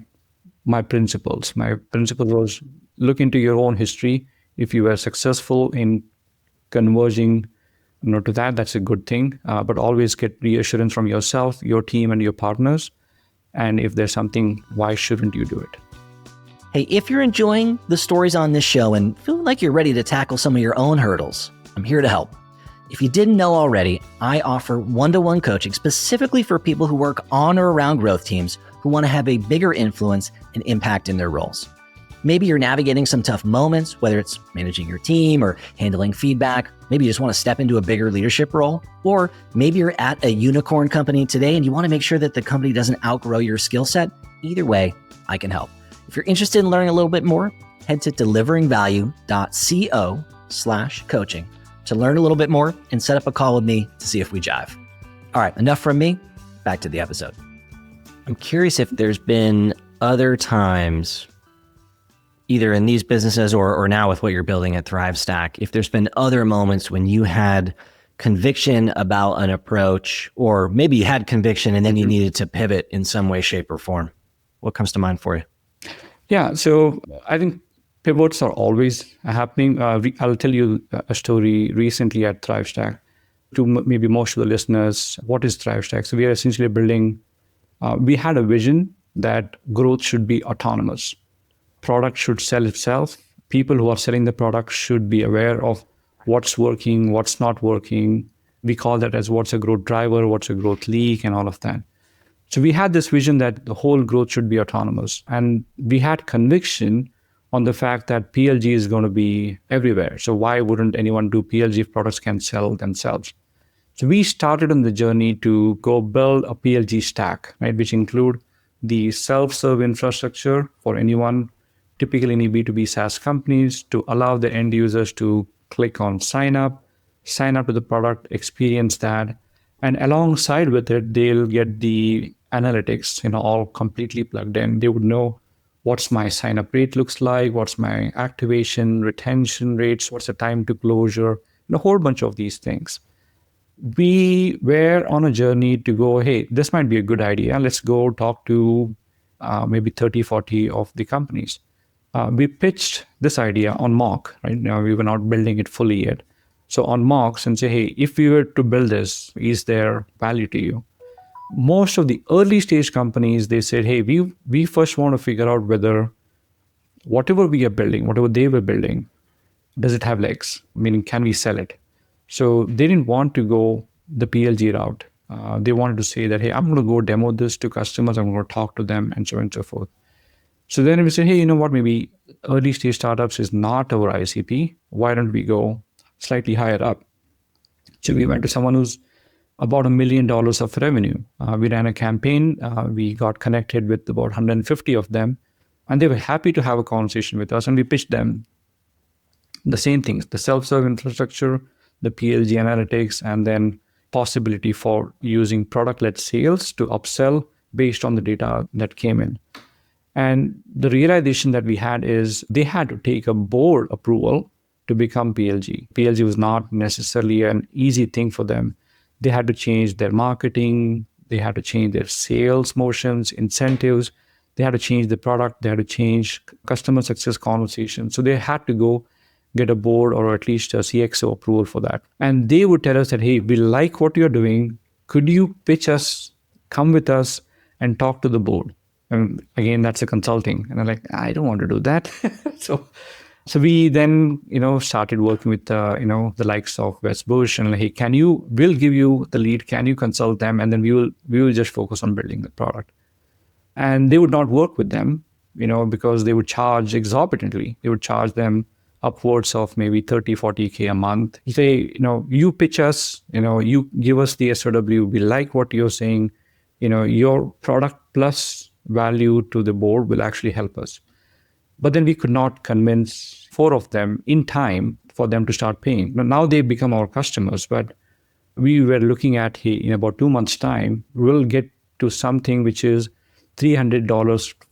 principles. My principle was look into your own history. If you were successful in converging to that, that's a good thing. But always get reassurance from yourself, your team, and your partners. And if there's something, why shouldn't you do it? Hey, if you're enjoying the stories on this show and feeling like you're ready to tackle some of your own hurdles, I'm here to help. If you didn't know already, I offer one-to-one coaching specifically for people who work on or around growth teams who want to have a bigger influence and impact in their roles. Maybe you're navigating some tough moments, whether it's managing your team or handling feedback. Maybe you just want to step into a bigger leadership role. Or maybe you're at a unicorn company today and you want to make sure that the company doesn't outgrow your skill set. Either way, I can help. If you're interested in learning a little bit more, head to deliveringvalue.co/coaching to learn a little bit more and set up a call with me to see if we jive. All right, enough from me. Back to the episode. I'm curious if there's been other times, either in these businesses or now with what you're building at ThriveStack, if there's been other moments when you had conviction about an approach, or maybe you had conviction and then you needed to pivot in some way, shape, or form. What comes to mind for you? Yeah, so I think pivots are always happening. I'll tell you a story recently at ThriveStack. To maybe most of the listeners, what is ThriveStack? So we are essentially building, we had a vision that growth should be autonomous. Product should sell itself. People who are selling the product should be aware of what's working, what's not working. We call that as what's a growth driver, what's a growth leak, and all of that. So we had this vision that the whole growth should be autonomous. And we had conviction on the fact that PLG is going to be everywhere. So why wouldn't anyone do PLG if products can sell themselves? So we started on the journey to go build a PLG stack, right, which include the self-serve infrastructure for anyone, typically any B2B SaaS companies, to allow the end users to click on sign up to the product, experience that. And alongside with it, they'll get the analytics, all completely plugged in. They would know what's my sign up rate looks like, what's my activation, retention rates, what's the time to closure, and a whole bunch of these things. We were on a journey to go, hey, this might be a good idea. Let's go talk to maybe 30, 40 of the companies. We pitched this idea on mock, right? Now we were not building it fully yet. So on mocks and say, hey, if we were to build this, is there value to you? Most of the early stage companies, they said, hey, we first want to figure out whether whatever we are building, whatever they were building, does it have legs? Meaning, can we sell it? So they didn't want to go the PLG route. They wanted to say that, hey, I'm going to go demo this to customers. I'm going to talk to them and so on and so forth. So then we said, hey, you know what? Maybe early stage startups is not our ICP. Why don't we go slightly higher up? So we went to someone who's about $1 million of revenue. We ran a campaign. We got connected with about 150 of them, and they were happy to have a conversation with us. And we pitched them the same things: the self-serve infrastructure, the PLG analytics, and then possibility for using product-led sales to upsell based on the data that came in. And the realization that we had is they had to take a board approval to become PLG. PLG was not necessarily an easy thing for them. They had to change their marketing. They had to change their sales motions, incentives. They had to change the product. They had to change customer success conversation. So they had to go get a board or at least a CXO approval for that. And they would tell us that, hey, we like what you're doing. Could you pitch us, come with us and talk to the board? And again, that's a consulting. And I'm like, I don't want to do that. So we then, started working with, the likes of West Bush and like, hey, we'll give you the lead. Can you consult them? And then we will just focus on building the product. And they would not work with them, because they would charge exorbitantly. They would charge them upwards of maybe 30, 40K a month. You say, you pitch us, you give us the SOW. We like what you're saying. Your product plus value to the board will actually help us. But then we could not convince 4 of them in time for them to start paying. Now they become our customers, but we were looking at, hey, in about 2 months' time, we'll get to something which is $300,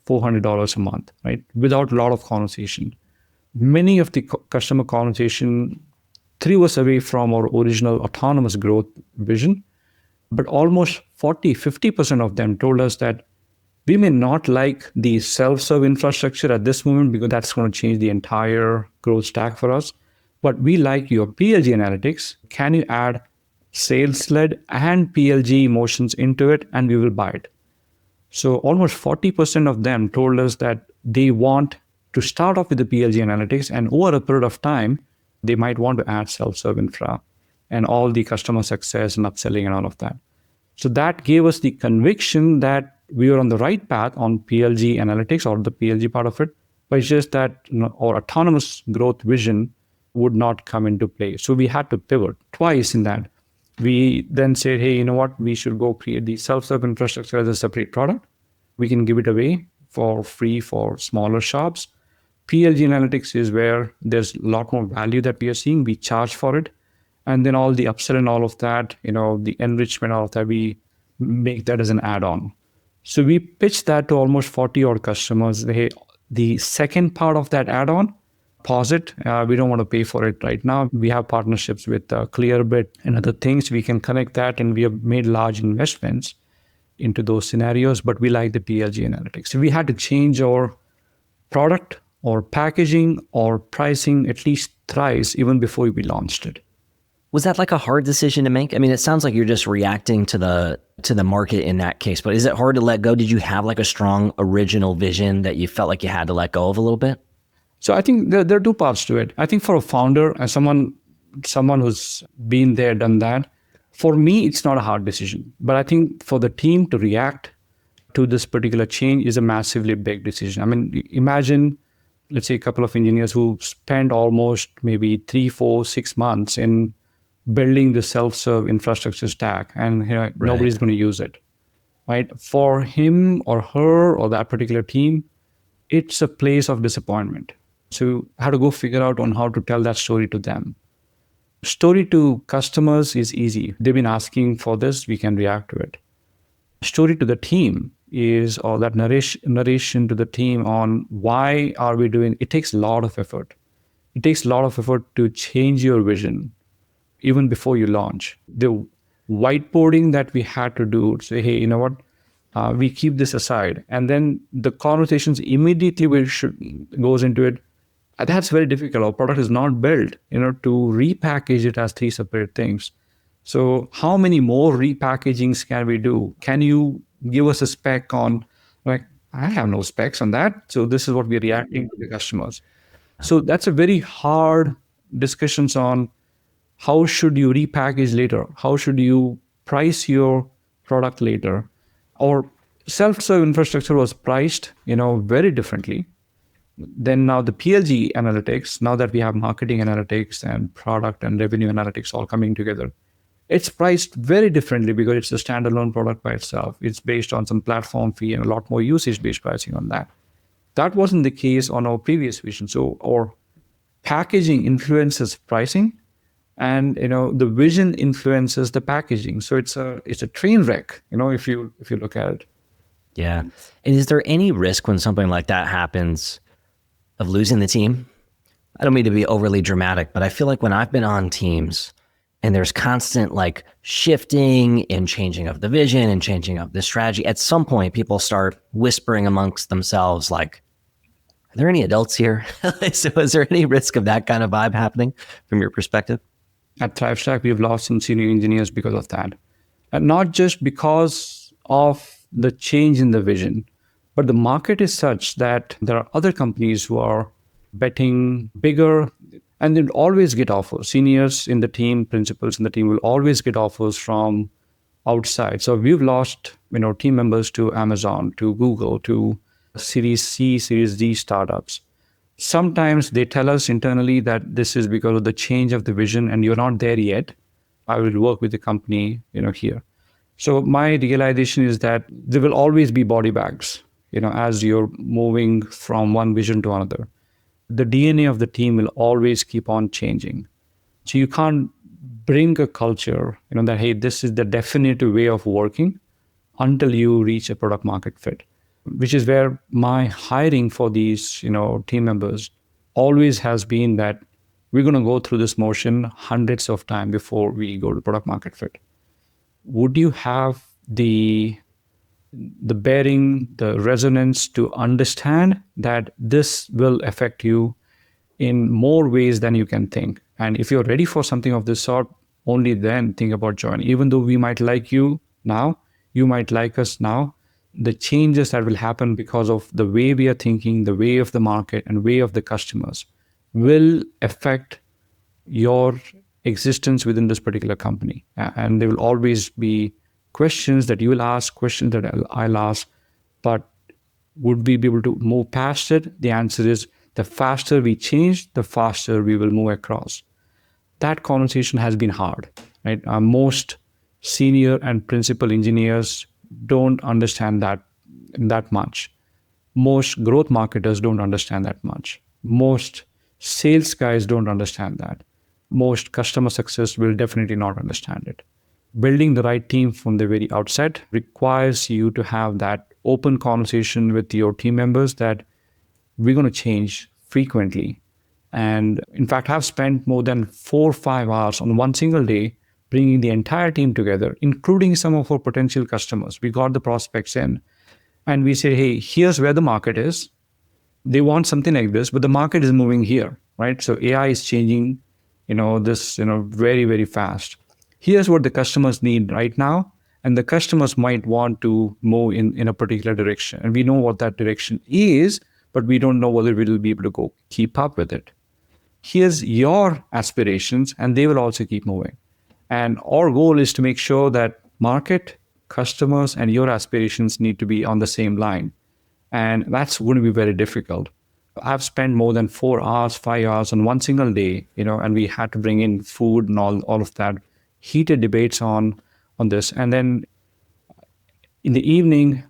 $400 a month, right? Without a lot of conversation. Many of the customer conversation threw us away from our original autonomous growth vision, but almost 40, 50% of them told us that we may not like the self-serve infrastructure at this moment because that's going to change the entire growth stack for us. But we like your PLG analytics. Can you add sales-led and PLG motions into it, and we will buy it. So almost 40% of them told us that they want to start off with the PLG analytics, and over a period of time, they might want to add self-serve infra and all the customer success and upselling and all of that. So that gave us the conviction that we were on the right path on PLG analytics or the PLG part of it, but it's just that our autonomous growth vision would not come into play. So we had to pivot twice in that. We then said, hey, you know what? We should go create the self-serve infrastructure as a separate product. We can give it away for free for smaller shops. PLG analytics is where there's a lot more value that we are seeing. We charge for it. And then all the upsell and all of that, the enrichment, all of that, we make that as an add-on. So we pitched that to almost 40 odd customers. Hey, the second part of that add-on, pause it. We don't want to pay for it right now. We have partnerships with Clearbit and other things. We can connect that, and we have made large investments into those scenarios, but we like the PLG analytics. So we had to change our product or packaging or pricing at least thrice even before we launched it. Was that like a hard decision to make? I mean, it sounds like you're just reacting to the market in that case, but is it hard to let go? Did you have like a strong original vision that you felt like you had to let go of a little bit? So I think there are 2 parts to it. I think for a founder and someone who's been there, done that, for me, it's not a hard decision. But I think for the team to react to this particular change is a massively big decision. I mean, imagine, let's say a couple of engineers who spend almost maybe 3, 4, 6 months in building the self-serve infrastructure stack, and Right. Nobody's going to use it. right? For him or her or that particular team, it's a place of disappointment. So I had to go figure out on how to tell that story to them. Story to customers is easy. They've been asking for this, we can react to it. Story to the team is, or that narration to the team on why are we doing, it takes a lot of effort. It takes a lot of effort to change your vision even before you launch. The whiteboarding that we had to do, say, hey, you know what, we keep this aside. And then the conversations immediately goes into it. That's very difficult. Our product is not built, to repackage it as three separate things. So how many more repackagings can we do? Can you give us a spec on, like, I have no specs on that. So this is what we're reacting to the customers. So that's a very hard discussions on how should you repackage later? How should you price your product later? Or self-serve infrastructure was priced, very differently. Then now the PLG analytics, now that we have marketing analytics and product and revenue analytics all coming together, it's priced very differently because it's a standalone product by itself. It's based on some platform fee and a lot more usage-based pricing on that. That wasn't the case on our previous vision. So our packaging influences pricing, and the vision influences the packaging. So it's a train wreck, if you look at it. Yeah. And is there any risk when something like that happens of losing the team? I don't mean to be overly dramatic, but I feel like when I've been on teams and there's constant like shifting and changing of the vision and changing of the strategy, at some point people start whispering amongst themselves like, are there any adults here? So is there any risk of that kind of vibe happening from your perspective? At ThriveStack, we've lost some senior engineers because of that. And not just because of the change in the vision, but the market is such that there are other companies who are betting bigger, and they'll always get offers. Seniors in the team, principals in the team will always get offers from outside. So we've lost, team members to Amazon, to Google, to Series C, Series D startups. Sometimes they tell us internally that this is because of the change of the vision and you're not there yet. I will work with the company, here. So my realization is that there will always be body bags, as you're moving from one vision to another. The DNA of the team will always keep on changing. So you can't bring a culture, that, hey, this is the definitive way of working until you reach a product market fit, which is where my hiring for these, team members always has been that we're going to go through this motion hundreds of times before we go to product market fit. Would you have the bearing, the resonance to understand that this will affect you in more ways than you can think? And if you're ready for something of this sort, only then think about joining. Even though we might like you now, you might like us now, the changes that will happen because of the way we are thinking, the way of the market and way of the customers will affect your existence within this particular company. And there will always be questions that you will ask, questions that I'll ask, but would we be able to move past it? The answer is the faster we change, the faster we will move across. That conversation has been hard, right? Most senior and principal engineers don't understand that much. Most growth marketers don't understand that much. Most sales guys don't understand that. Most customer success will definitely not understand it. Building the right team from the very outset requires you to have that open conversation with your team members that we're going to change frequently. And in fact, I've spent more than 4 or 5 hours on one single day bringing the entire team together, including some of our potential customers. We got the prospects in and we say, hey, here's where the market is. They want something like this, but the market is moving here, right? So AI is changing, this, very, very fast. Here's what the customers need right now. And the customers might want to move in a particular direction. And we know what that direction is, but we don't know whether we will be able to keep up with it. Here's your aspirations, and they will also keep moving. And our goal is to make sure that market, customers, and your aspirations need to be on the same line. And that's going to be very difficult. I've spent more than 4 hours, 5 hours on one single day, and we had to bring in food and all of that, heated debates on this. And then In the evening,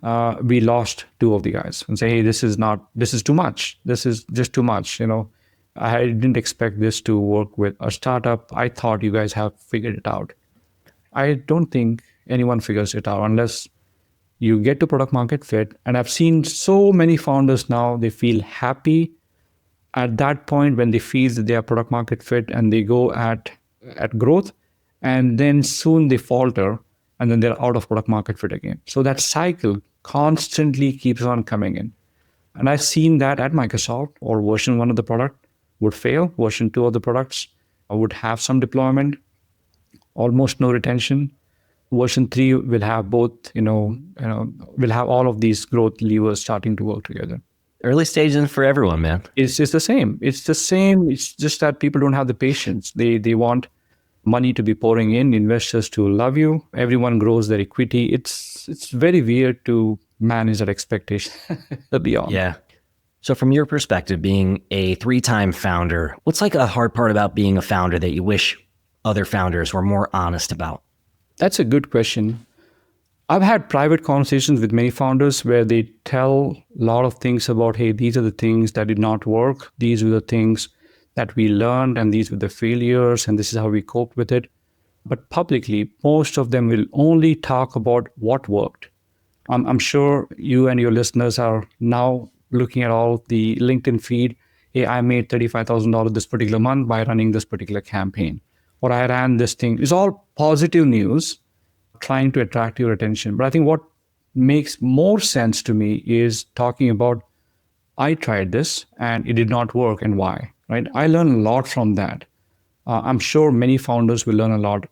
we lost two of the guys and say, hey, this is too much. This is just too much. I didn't expect this to work with a startup. I thought you guys have figured it out. I don't think anyone figures it out unless you get to product market fit. And I've seen so many founders now, they feel happy at that point when they feel that they are product market fit and they go at growth, and then soon they falter and then they're out of product market fit again. So that cycle constantly keeps on coming in. And I've seen that at Microsoft, or version one of the product would fail, version two of the products would have some deployment, almost no retention. Version three will have both, will have all of these growth levers starting to work together. Early stages for everyone, man. It's just the same. It's the same. It's just that people don't have the patience. They want money to be pouring in, investors to love you. Everyone grows their equity. It's very weird to manage that expectation beyond. Yeah. So from your perspective, being a 3-time founder, what's like a hard part about being a founder that you wish other founders were more honest about? That's a good question. I've had private conversations with many founders where they tell a lot of things about, hey, these are the things that did not work. These were the things that we learned, and these were the failures, and this is how we coped with it. But publicly, most of them will only talk about what worked. I'm sure you and your listeners are now looking at all of the LinkedIn feed. Hey, I made $35,000 this particular month by running this particular campaign, or I ran this thing. It's all positive news trying to attract your attention. But I think what makes more sense to me is talking about, I tried this and it did not work, and why, right? I learned a lot from that. I'm sure many founders will learn a lot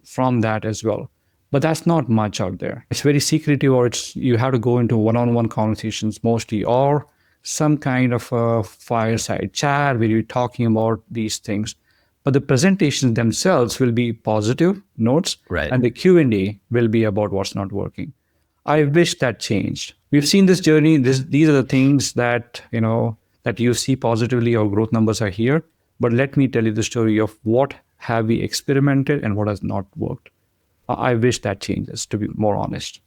from that as well. But that's not much out there. It's very secretive, or you have to go into one-on-one conversations mostly, or some kind of a fireside chat where you're talking about these things. But the presentations themselves will be positive notes, right, and the Q&A will be about what's not working. I wish that changed. We've seen this journey. These are the things that that you see positively. Our growth numbers are here. But let me tell you the story of what have we experimented and what has not worked. I wish that changes, to be more honest.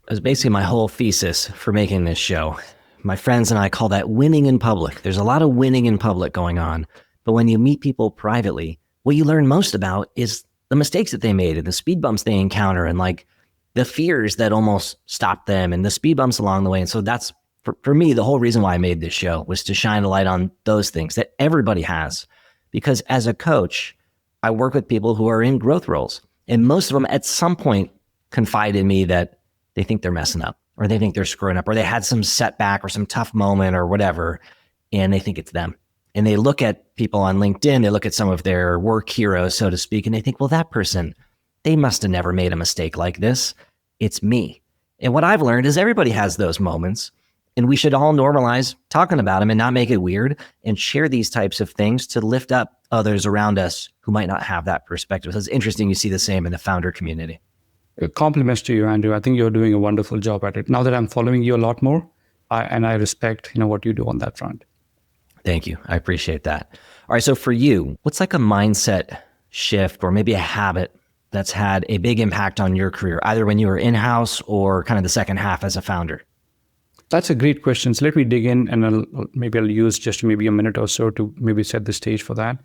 That's basically my whole thesis for making this show. My friends and I call that winning in public. There's a lot of winning in public going on. But when you meet people privately, what you learn most about is the mistakes that they made and the speed bumps they encounter, and like the fears that almost stopped them and the speed bumps along the way. And so that's, for me, the whole reason why I made this show was to shine a light on those things that everybody has. Because as a coach, I work with people who are in growth roles, and most of them at some point confide in me that they think they're messing up, or they think they're screwing up, or they had some setback or some tough moment or whatever, and they think it's them. And they look at people on LinkedIn, they look at some of their work heroes, so to speak, and they think, well, that person, they must have never made a mistake like this. It's me. And what I've learned is everybody has those moments, and we should all normalize talking about them and not make it weird, and share these types of things to lift up others around us who might not have that perspective. So it's interesting you see the same in the founder community. Compliments to you, Andrew. I think you're doing a wonderful job at it. Now that I'm following you a lot more, I respect what you do on that front. Thank you. I appreciate that. All right. So for you, what's like a mindset shift or maybe a habit that's had a big impact on your career, either when you were in-house or kind of the second half as a founder? That's a great question. So let me dig in, and I'll use just maybe a minute or so to maybe set the stage for that.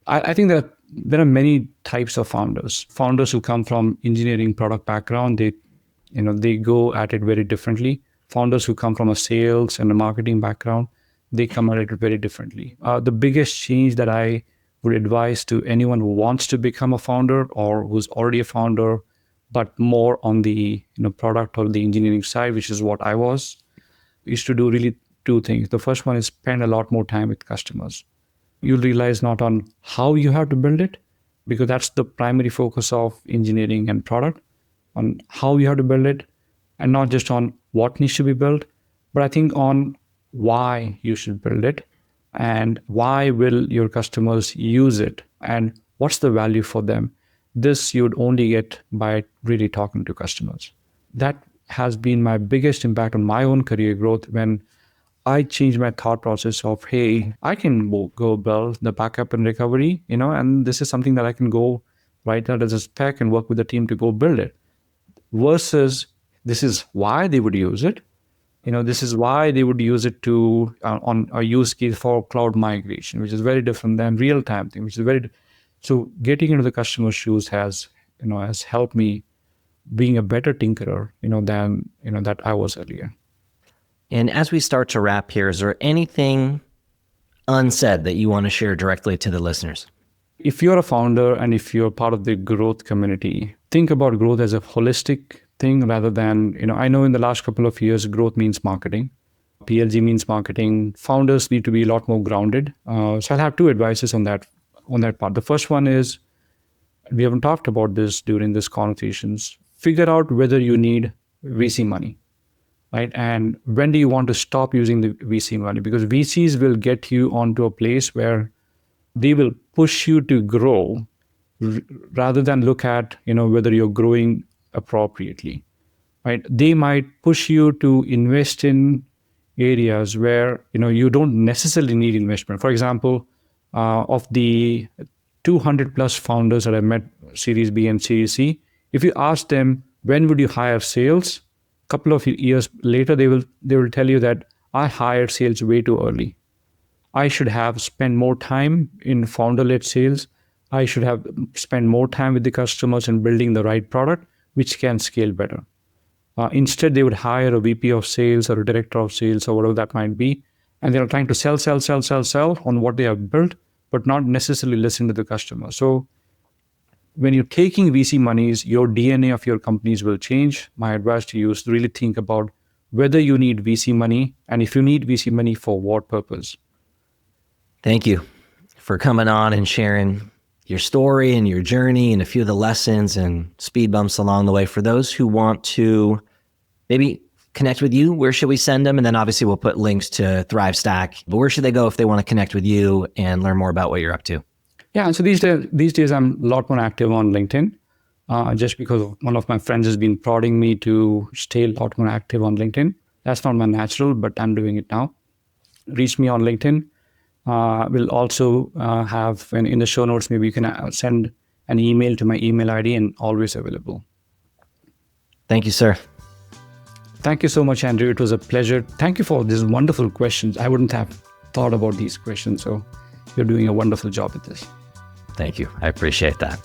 I think that there are many types of founders. Founders who come from engineering product background, they go at it very differently. Founders who come from a sales and a marketing background, they come at it very differently. The biggest change that I would advise to anyone who wants to become a founder or who's already a founder, but more on the product or the engineering side, which is what I was, is to do really two things. The first one is spend a lot more time with customers. You'll realize not on how you have to build it, because that's the primary focus of engineering and product, on how you have to build it, and not just on what needs to be built, but I think on why you should build it, and why will your customers use it, and what's the value for them. This you'd only get by really talking to customers. That has been my biggest impact on my own career growth, when I changed my thought process of, hey, I can go build the backup and recovery, and this is something that I can go write out as a spec and work with the team to go build it. Versus This is why they would use it. This is why they would use it to on a use case for cloud migration, which is very different than real time thing, which is so getting into the customer's shoes has helped me being a better tinkerer, than that I was earlier. And as we start to wrap here, is there anything unsaid that you want to share directly to the listeners? If you're a founder and if you're part of the growth community, think about growth as a holistic thing rather than, I know in the last couple of years, growth means marketing. PLG means marketing. Founders need to be a lot more grounded. So I'll have two advices on that part. The first one is, we haven't talked about this during these conversations. Figure out whether you need VC money, right? And when do you want to stop using the VC money? Because VCs will get you onto a place where they will push you to grow rather than look at, whether you're growing appropriately, right? They might push you to invest in areas where, you don't necessarily need investment. For example, of the 200 plus founders that I met, Series B and Series C, if you ask them, when would you hire sales? A couple of years later, they will tell you that I hired sales way too early. I should have spent more time in founder-led sales. I should have spent more time with the customers and building the right product, which can scale better. Instead, they would hire a VP of sales or a director of sales or whatever that might be. And they're trying to sell on what they have built, but not necessarily listen to the customer. So when you're taking VC monies, your DNA of your companies will change. My advice to you is to really think about whether you need VC money, and if you need VC money, for what purpose. Thank you for coming on and sharing your story and your journey and a few of the lessons and speed bumps along the way. For those who want to maybe connect with you, where should we send them? And then obviously we'll put links to ThriveStack, but where should they go if they want to connect with you and learn more about what you're up to? Yeah, so these days I'm a lot more active on LinkedIn, just because one of my friends has been prodding me to stay a lot more active on LinkedIn. That's not my natural, but I'm doing it now. Reach me on LinkedIn. We'll also have in the show notes, maybe you can send an email to my email ID, and always available. Thank you, sir. Thank you so much, Andrew. It was a pleasure. Thank you for these wonderful questions. I wouldn't have thought about these questions. So you're doing a wonderful job at this. Thank you. I appreciate that.